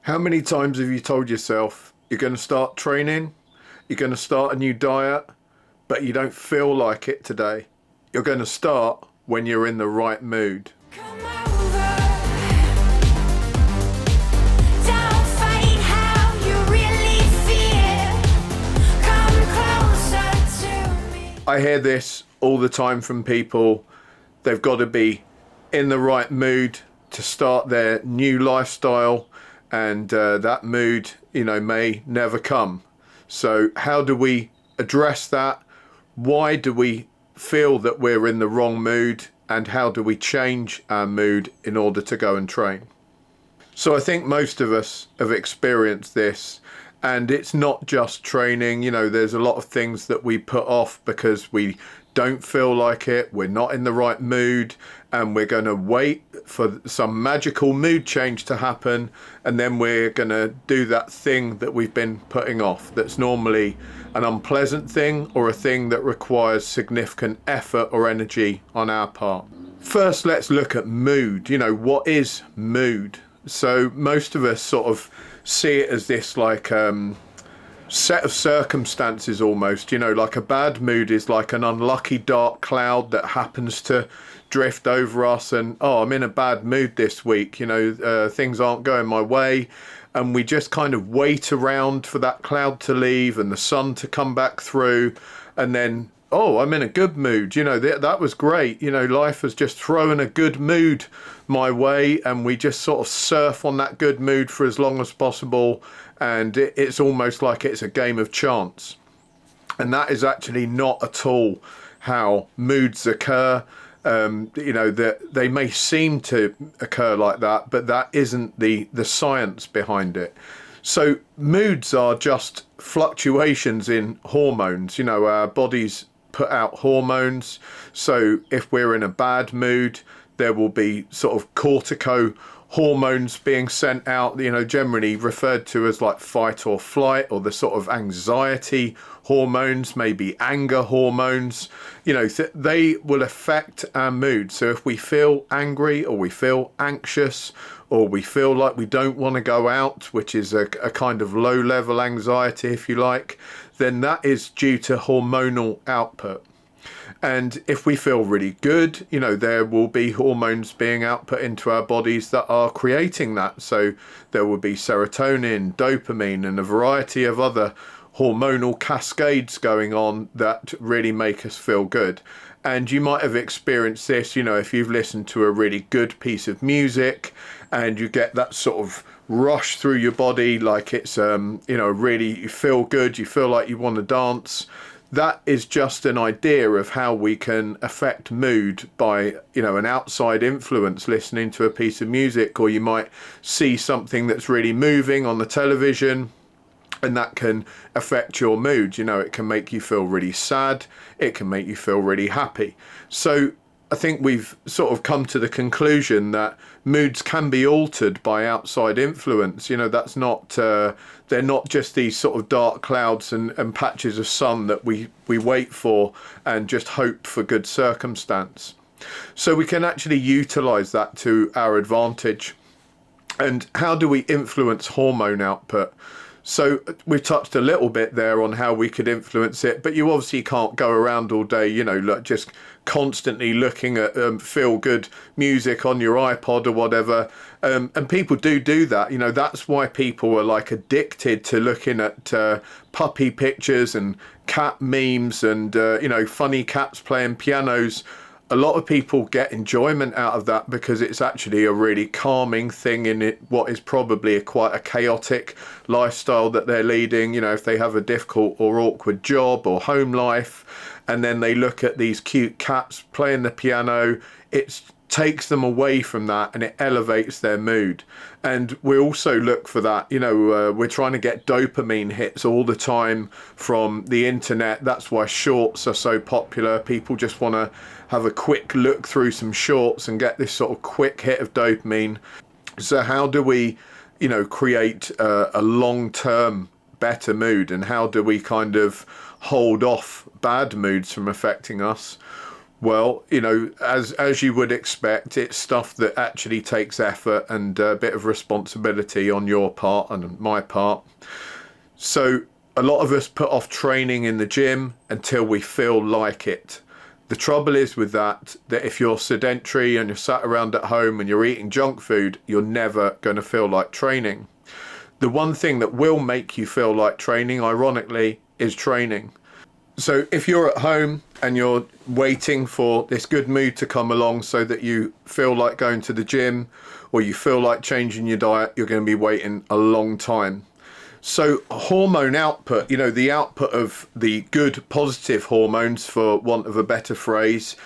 How many times have you told yourself you're going to start training, you're going to start a new diet, but you don't feel like it today? You're going to start when you're in the right mood. Come over. Don't fight how you really feel. Come closer to me. I hear this all the time from people. They've got to be in the right mood to start their new lifestyle, and that mood, may never come. So how do we address that? Why do we feel that we're in the wrong mood, and how do we change our mood in order to go and train? So I think most of us have experienced this, and it's not just training. There's a lot of things that we put off because we don't feel like it, we're not in the right mood, and we're going to wait for some magical mood change to happen, and then we're going to do that thing that we've been putting off, that's normally an unpleasant thing or a thing that requires significant effort or energy on our part. First, let's look at mood. What is mood? So most of us sort of see it as this set of circumstances almost, like a bad mood is like an unlucky dark cloud that happens to drift over us, and I'm in a bad mood this week, things aren't going my way, and we just kind of wait around for that cloud to leave and the sun to come back through, and then I'm in a good mood, that was great, life has just thrown a good mood my way, and we just sort of surf on that good mood for as long as possible, and it's almost like it's a game of chance. And that is actually not at all how moods occur. That they may seem to occur like that, but that isn't the science behind it. So moods are just fluctuations in hormones. Our bodies put out hormones. So if we're in a bad mood, there will be sort of cortico hormones being sent out, generally referred to as like fight or flight, or the sort of anxiety hormones, maybe anger hormones, they will affect our mood. So if we feel angry, or we feel anxious, or we feel like we don't want to go out, which is a kind of low level anxiety, if you like, then that is due to hormonal output. And if we feel really good, there will be hormones being output into our bodies that are creating that. So there will be serotonin, dopamine, and a variety of other hormonal cascades going on that really make us feel good. And you might have experienced this, if you've listened to a really good piece of music and you get that sort of rush through your body, like it's, really, you feel good, you feel like you want to dance. That is just an idea of how we can affect mood by, an outside influence, listening to a piece of music, or you might see something that's really moving on the television, and that can affect your mood. It can make you feel really sad, it can make you feel really happy. So I think we've sort of come to the conclusion that moods can be altered by outside influence. That's not, they're not just these sort of dark clouds and patches of sun that we wait for and just hope for good circumstance. So we can actually utilize that to our advantage. And how do we influence hormone output? So we've touched a little bit there on how we could influence it, but you obviously can't go around all day, just constantly looking at feel-good music on your iPod or whatever. And people do that. That's why people are like addicted to looking at puppy pictures and cat memes and, funny cats playing pianos. A lot of people get enjoyment out of that because it's actually a really calming thing in it, what is probably quite a chaotic lifestyle that they're leading. If they have a difficult or awkward job or home life, and then they look at these cute cats playing the piano, it takes them away from that and it elevates their mood. And we also look for that, we're trying to get dopamine hits all the time from the internet. That's why shorts are so popular. People just want to have a quick look through some shorts and get this sort of quick hit of dopamine. So how do we, create a long-term better mood, and how do we kind of hold off bad moods from affecting us? Well, as you would expect, it's stuff that actually takes effort and a bit of responsibility on your part and my part. So a lot of us put off training in the gym until we feel like it. The trouble is with that if you're sedentary and you're sat around at home and you're eating junk food, you're never going to feel like training. The one thing that will make you feel like training, ironically, is training. So if you're at home and you're waiting for this good mood to come along so that you feel like going to the gym or you feel like changing your diet, you're going to be waiting a long time. So hormone output, the output of the good positive hormones, for want of a better phrase,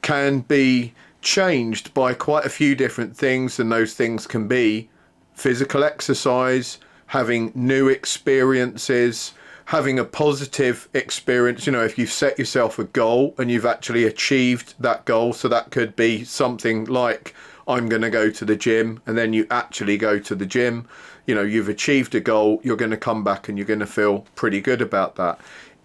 can be changed by quite a few different things. And those things can be physical exercise, having new experiences, having a positive experience. If you've set yourself a goal and you've actually achieved that goal, so that could be something like, I'm going to go to the gym, and then you actually go to the gym. You've achieved a goal, you're going to come back and you're going to feel pretty good about that.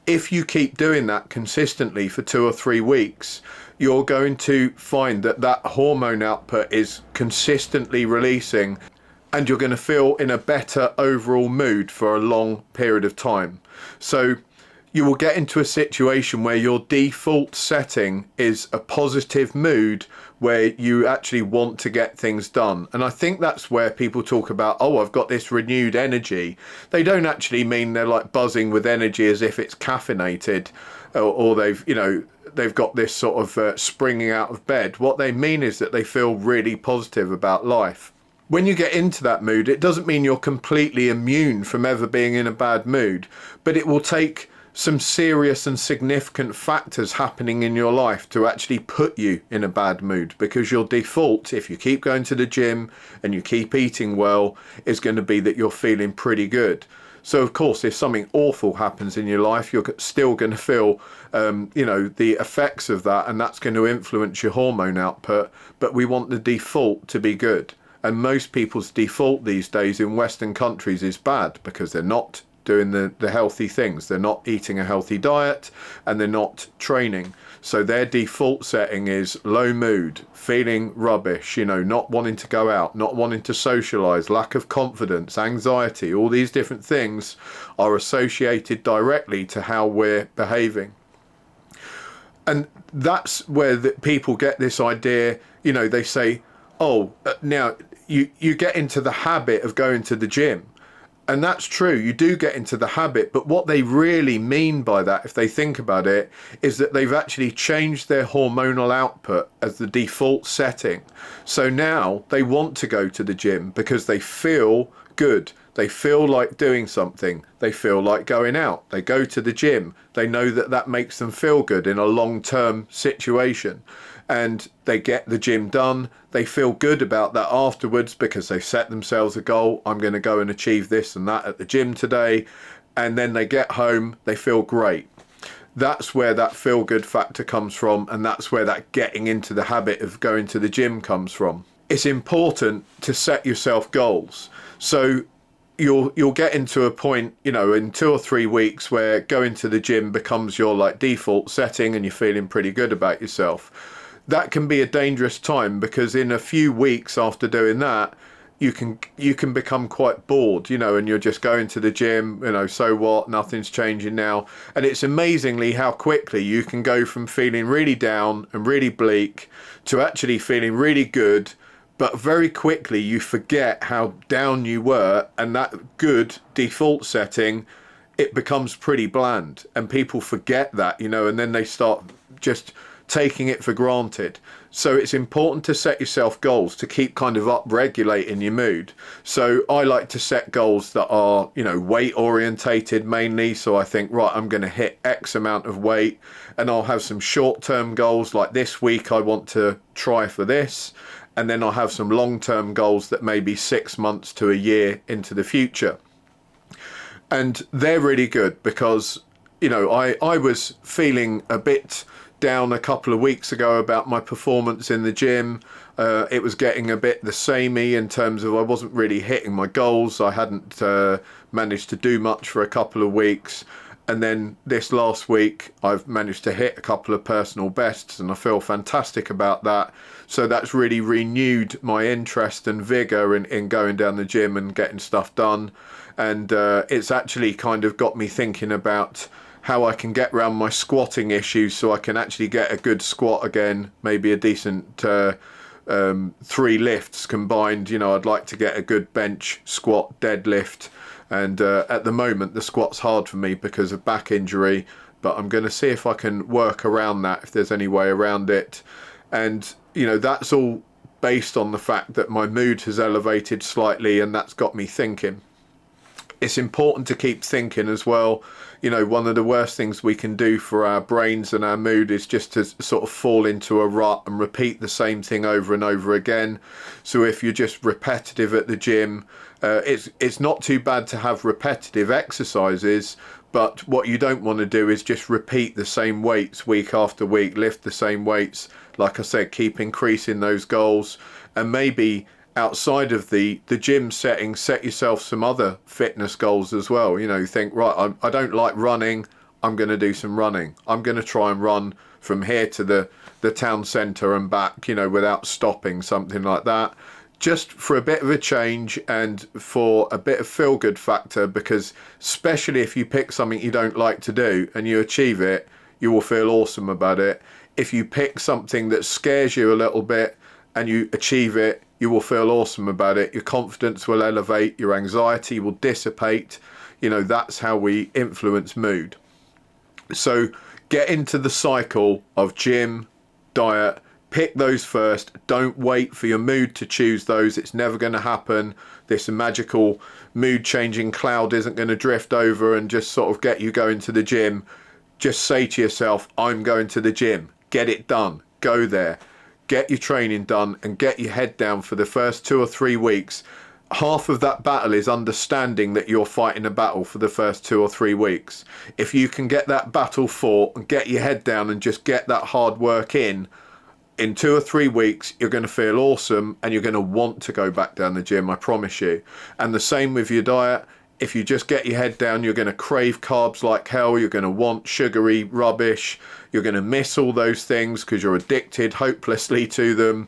If you keep doing that consistently for 2 or 3 weeks, you're going to find that hormone output is consistently releasing, and you're going to feel in a better overall mood for a long period of time. So you will get into a situation where your default setting is a positive mood, where you actually want to get things done. And I think that's where people talk about, oh, I've got this renewed energy. They don't actually mean they're like buzzing with energy as if it's caffeinated, or they've got this sort of springing out of bed. What they mean is that they feel really positive about life. When you get into that mood, it doesn't mean you're completely immune from ever being in a bad mood, but it will take some serious and significant factors happening in your life to actually put you in a bad mood, because your default, if you keep going to the gym and you keep eating well, is going to be that you're feeling pretty good. So of course, if something awful happens in your life, you're still going to feel the effects of that, and that's going to influence your hormone output. But we want the default to be good, and most people's default these days in Western countries is bad, because they're not doing the healthy things. They're not eating a healthy diet, and they're not training. So their default setting is low mood, feeling rubbish, not wanting to go out, not wanting to socialize, lack of confidence, anxiety. All these different things are associated directly to how we're behaving. And that's where people get this idea, they say, oh, now you get into the habit of going to the gym. And that's true, you do get into the habit, but what they really mean by that, if they think about it, is that they've actually changed their hormonal output as the default setting. So now they want to go to the gym because they feel good. They feel like doing something. They feel like going out. They go to the gym. They know that makes them feel good in a long-term situation. And they get the gym done. They feel good about that afterwards because they set themselves a goal. I'm going to go and achieve this and that at the gym today. And then they get home, they feel great. That's where that feel good factor comes from. And that's where that getting into the habit of going to the gym comes from. It's important to set yourself goals. So you'll get into a point, in 2 or 3 weeks where going to the gym becomes your default setting and you're feeling pretty good about yourself. That can be a dangerous time, because in a few weeks after doing that, you can become quite bored, and you're just going to the gym, so what, nothing's changing now. And it's amazingly how quickly you can go from feeling really down and really bleak to actually feeling really good. But very quickly you forget how down you were, and that good default setting, it becomes pretty bland, and people forget that, and then they start just taking it for granted. So it's important to set yourself goals to keep kind of up regulating your mood. So I like to set goals that are, weight orientated mainly. So I think, right, I'm going to hit X amount of weight, and I'll have some short-term goals like this week I want to try for this. And then I'll have some long-term goals that may be 6 months to a year into the future. And they're really good because, I was feeling a bit down a couple of weeks ago about my performance in the gym. It was getting a bit the samey in terms of I wasn't really hitting my goals. I hadn't managed to do much for a couple of weeks. And then this last week, I've managed to hit a couple of personal bests, and I feel fantastic about that. So that's really renewed my interest and vigor in going down the gym and getting stuff done. And it's actually kind of got me thinking about how I can get around my squatting issues so I can actually get a good squat again, maybe a decent 3 lifts combined. You know, I'd like to get a good bench, squat, deadlift. And at the moment the squat's hard for me because of back injury, but I'm going to see if I can work around that, if there's any way around it. And you know, that's all based on the fact that my mood has elevated slightly, and that's got me thinking. It's important to keep thinking as well. You know, one of the worst things we can do for our brains and our mood is just to sort of fall into a rut and repeat the same thing over and over again. So if you're just repetitive at the gym, it's not too bad to have repetitive exercises, but what you don't want to do is just repeat the same weights week after week, lift the same weights. Like I said, keep increasing those goals, and maybe outside of the gym setting, set yourself some other fitness goals as well. You know, think, right, I don't like running, I'm going to do some running. I'm going to try and run from here to the town centre and back, you know, without stopping, something like that. Just for a bit of a change and for a bit of feel-good factor, because especially if you pick something you don't like to do and you achieve it, you will feel awesome about it. If you pick something that scares you a little bit and you achieve it, you will feel awesome about it. Your confidence will elevate, your anxiety will dissipate. You know, that's how we influence mood. So get into the cycle of gym, diet, pick those first. Don't wait for your mood to choose those. It's never going to happen. This magical mood changing cloud isn't going to drift over and just sort of get you going to the gym. Just say to yourself, I'm going to the gym. Get it done. Go there. Get your training done and get your head down for the first 2 or 3 weeks. Half of that battle is understanding that you're fighting a battle for the first 2 or 3 weeks. If you can get that battle fought and get your head down and just get that hard work in 2 or 3 weeks, you're going to feel awesome and you're going to want to go back down the gym, I promise you. And the same with your diet. If you just get your head down, you're going to crave carbs like hell. You're going to want sugary rubbish. You're going to miss all those things because you're addicted hopelessly to them.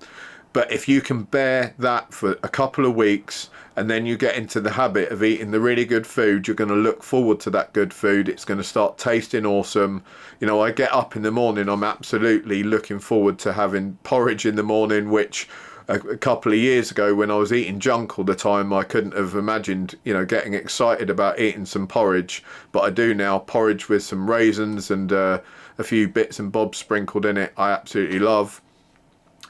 But if you can bear that for a couple of weeks and then you get into the habit of eating the really good food, you're going to look forward to that good food. It's going to start tasting awesome. You know, I get up in the morning, I'm absolutely looking forward to having porridge in the morning, which a couple of years ago when I was eating junk all the time, I couldn't have imagined, you know, getting excited about eating some porridge. But I do now. Porridge with some raisins and a few bits and bobs sprinkled in it, I absolutely love.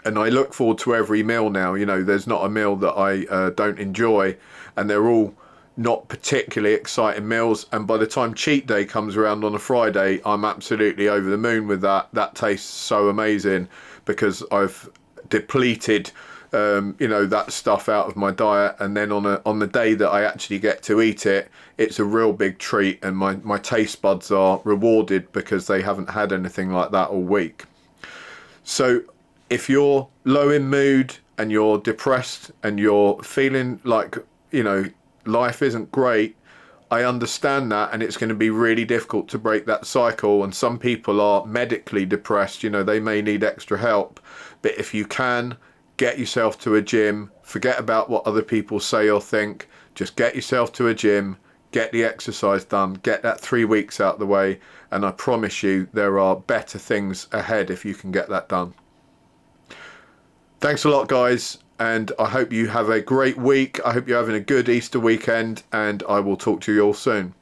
And I look forward to every meal now. You know, there's not a meal that I don't enjoy, and they're all not particularly exciting meals. And by the time cheat day comes around on a Friday, I'm absolutely over the moon with that. That tastes so amazing because I've depleted you know, that stuff out of my diet, and then on the day that I actually get to eat it, it's a real big treat, and my taste buds are rewarded because they haven't had anything like that all week. So if you're low in mood and you're depressed and you're feeling like, you know, life isn't great, I understand that, and it's going to be really difficult to break that cycle. And some people are medically depressed, you know, they may need extra help. But if you can, get yourself to a gym, forget about what other people say or think, just get yourself to a gym, get the exercise done, get that 3 weeks out of the way, and I promise you there are better things ahead if you can get that done. Thanks a lot, guys, and I hope you have a great week. I hope you're having a good Easter weekend, and I will talk to you all soon.